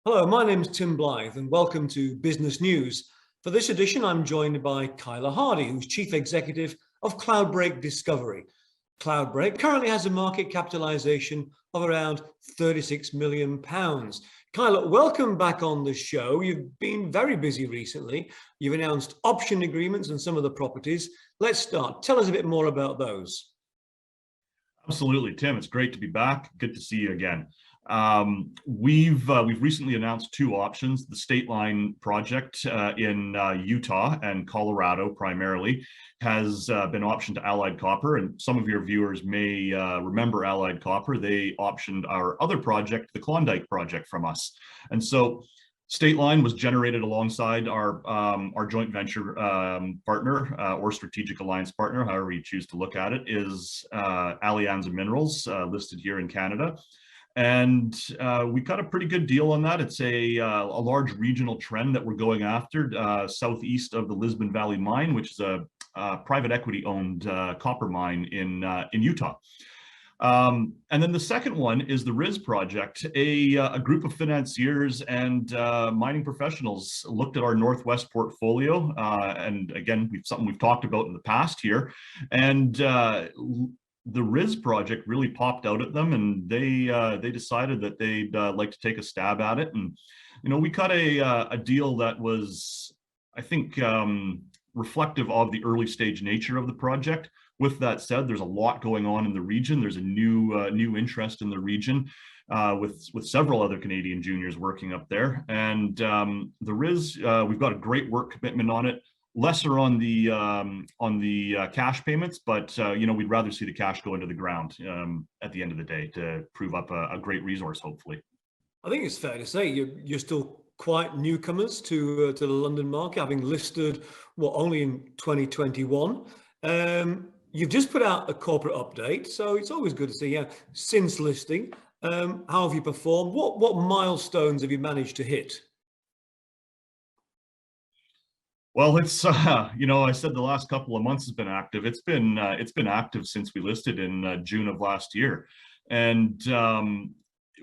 Hello, my name's Tim Blythe and welcome to Business News. For this edition, I'm joined by Kyla Hardy, who's Chief Executive of Cloudbreak Discovery. Cloudbreak currently has a market capitalization of around £36 million. Kyla, welcome back on the show. You've been very busy recently. You've announced option agreements on some of the properties. Let's start. Tell us a bit more about those. Absolutely, Tim. It's great to be back. Good to see you again. We've recently announced two options. The State Line project in Utah and Colorado primarily has been optioned to Allied Copper, and some of your viewers may remember Allied Copper. They optioned our other project, the Klondike project, from us. And so State Line was generated alongside our joint venture partner or strategic alliance partner, however you choose to look at it, is Alianza Minerals, listed here in Canada. And we got a pretty good deal on that. It's a large regional trend that we're going after, southeast of the Lisbon Valley Mine, which is a private equity-owned copper mine in Utah. And then the second one is the RIS project. A group of financiers and mining professionals looked at our Northwest portfolio, and again, something we've talked about in the past here, and the RIS project really popped out at them, and they decided that they'd like to take a stab at it. And we cut a deal that was, I think, reflective of the early stage nature of the project. With that said, there's a lot going on in the region. There's a new interest in the region with several other Canadian juniors working up there. And the RIS, we've got a great work commitment on it. Lesser on the cash payments, but we'd rather see the cash go into the ground at the end of the day to prove up a great resource, hopefully. I think it's fair to say you're still quite newcomers to the London market, having listed only in 2021. You've just put out a corporate update, so it's always good to see since listing. How have you performed? What milestones have you managed to hit? Well, it's I said the last couple of months has been active. It's been active since we listed in June of last year, and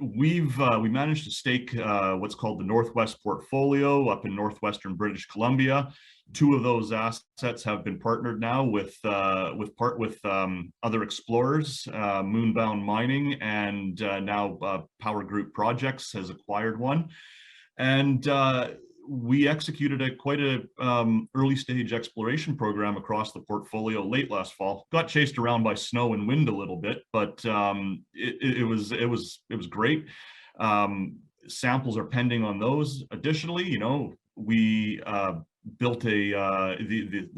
we managed to stake what's called the Northwest portfolio up in northwestern British Columbia. Two of those assets have been partnered now with other explorers. Moonbound Mining and now Power Group Projects has acquired one, and we executed quite a early stage exploration program across the portfolio late last fall. Got chased around by snow and wind a little bit, but it was great. Samples are pending on those. Additionally, we built the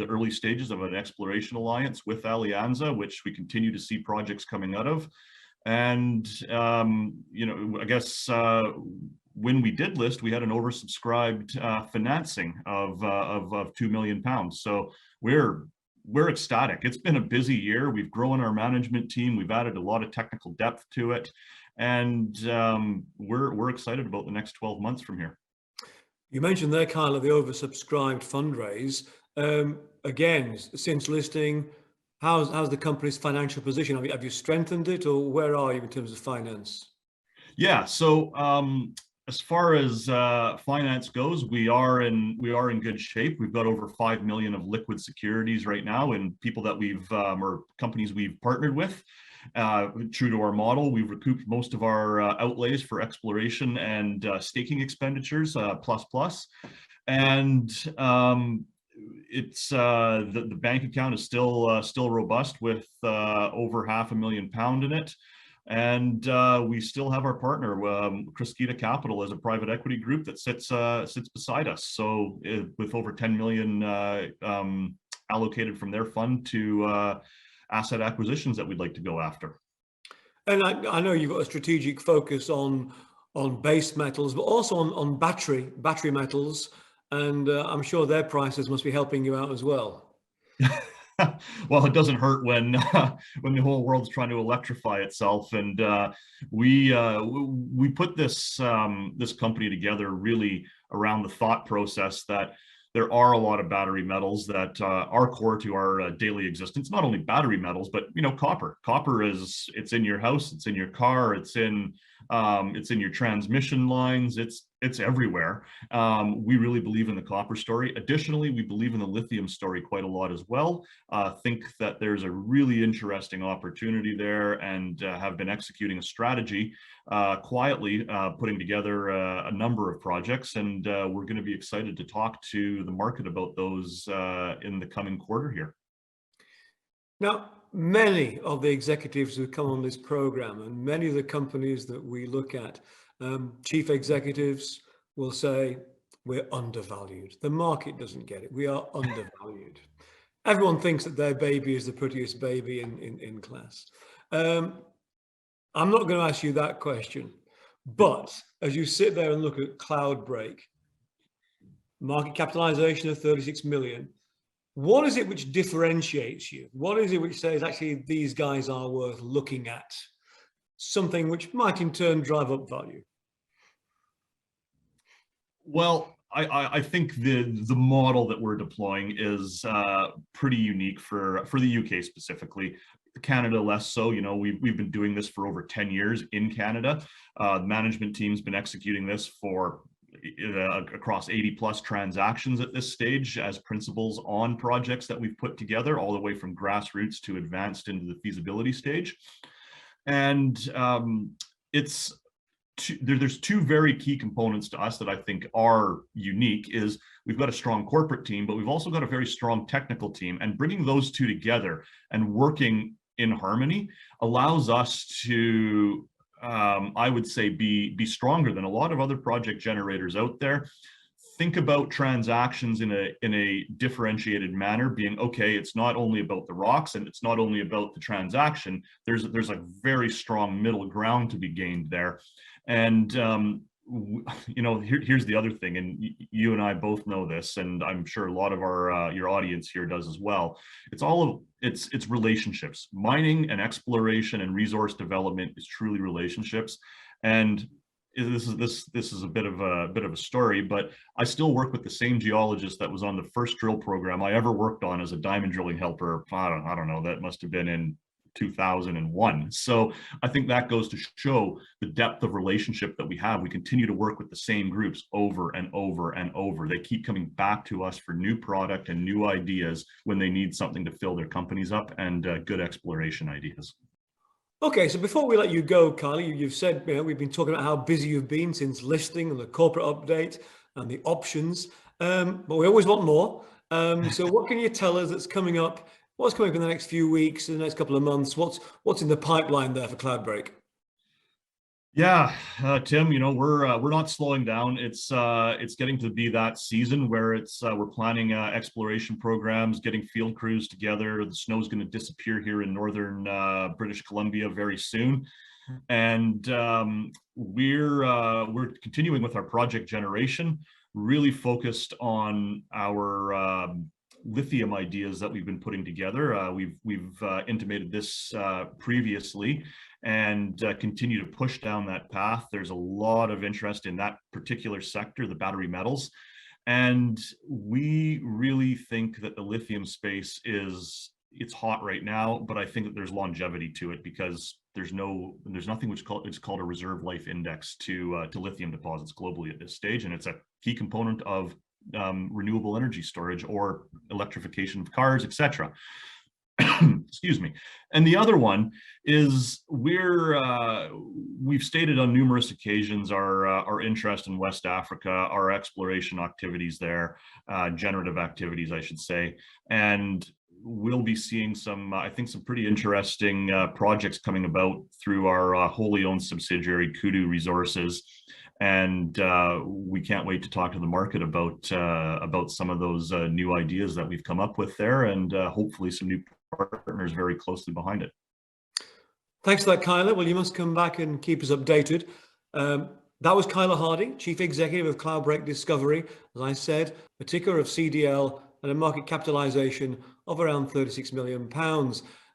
early stages of an exploration alliance with Alianza, which we continue to see projects coming out of. And I guess when we did list, we had an oversubscribed financing of £2 million. So we're ecstatic. It's been a busy year. We've grown our management team. We've added a lot of technical depth to it, and we're excited about the next 12 months from here. You mentioned there, Kyle, the oversubscribed fundraise. Again, since listing, how's the company's financial position? Have you strengthened it, or where are you in terms of finance? Yeah, so as far as finance goes, we are in good shape. We've got over 5 million of liquid securities right now, and people that we've or companies we've partnered with. True to our model, we've recouped most of our outlays for exploration and staking expenditures, plus. And it's the bank account is still robust with over £500,000 in it. And we still have our partner, Constitute Capital, as a private equity group that sits beside us. So with over 10 million allocated from their fund to asset acquisitions that we'd like to go after. And I know you've got a strategic focus on base metals, but also on battery metals, and I'm sure their prices must be helping you out as well. Well, it doesn't hurt when the whole world's trying to electrify itself, and we put this company together really around the thought process that there are a lot of battery metals that are core to our daily existence. Not only battery metals, but copper. Copper it's in your house, it's in your car, it's in your transmission lines. It's it's everywhere. We really believe in the copper story. Additionally, we believe in the lithium story quite a lot as well. Think that there's a really interesting opportunity there, and have been executing a strategy quietly, putting together a number of projects, and we're going to be excited to talk to the market about those in the coming quarter here. Now, many of the executives who come on this program and many of the companies that we look at, chief executives will say, we're undervalued. The market doesn't get it. We are undervalued. Everyone thinks that their baby is the prettiest baby in class. I'm not going to ask you that question, but as you sit there and look at Cloudbreak, market capitalization of 36 million, what is it which differentiates you? What is it which says, actually, these guys are worth looking at? Something which might in turn drive up value. Well, I think the model that we're deploying is pretty unique for the UK specifically. Canada less so. You know, we've been doing this for over 10 years in Canada. The management team's been executing this for across 80 plus transactions at this stage as principals on projects that we've put together, all the way from grassroots to advanced into the feasibility stage. And there's two very key components to us that I think are unique. Is we've got a strong corporate team, but we've also got a very strong technical team, and bringing those two together and working in harmony allows us to I would say be stronger than a lot of other project generators out there. Think about transactions in a differentiated manner, being, okay, it's not only about the rocks and it's not only about the transaction. There's a very strong middle ground to be gained there. And you know, here's the other thing, and you and I both know this, and I'm sure a lot of our your audience here does as well. It's relationships. Mining and exploration and resource development is truly relationships. And this is a bit of a story, but I still work with the same geologist that was on the first drill program I ever worked on as a diamond drilling helper. I don't know, that must have been in 2001. So I think that goes to show the depth of relationship that we have. We continue to work with the same groups over and over and over. They keep coming back to us for new product and new ideas when they need something to fill their companies up, and good exploration ideas. Okay, so before we let you go, Kylie, you've said, you know, we've been talking about how busy you've been since listing and the corporate update and the options, but we always want more. So what can you tell us that's coming up? What's coming up in the next few weeks, in the next couple of months? What's in the pipeline there for Cloudbreak? Yeah, Tim, you know, we're not slowing down. It's getting to be that season where we're planning exploration programs, getting field crews together. The snow's going to disappear here in northern British Columbia very soon, and we're continuing with our project generation, really focused on our lithium ideas that we've been putting together. We've intimated this previously, and continue to push down that path. There's a lot of interest in that particular sector, the battery metals, and we really think that the lithium space it's hot right now, but I think that there's longevity to it, because there's nothing which it's called a reserve life index to lithium deposits globally at this stage, and it's a key component of renewable energy storage or electrification of cars, etc. Excuse me. And the other one is we've stated on numerous occasions our interest in West Africa, our exploration activities there, generative activities, I should say, and we'll be seeing I think some pretty interesting projects coming about through our wholly owned subsidiary, Kudu Resources. And we can't wait to talk to the market about some of those new ideas that we've come up with there, and hopefully some new partners very closely behind it. Thanks for that, Kyla. Well, you must come back and keep us updated. That was Kyla Hardy, Chief Executive of Cloudbreak Discovery. As I said, a ticker of CDL and a market capitalization of around £36 million.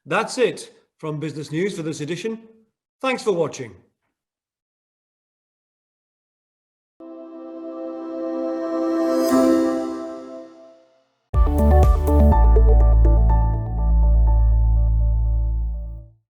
That's it from Business News for this edition. Thanks for watching.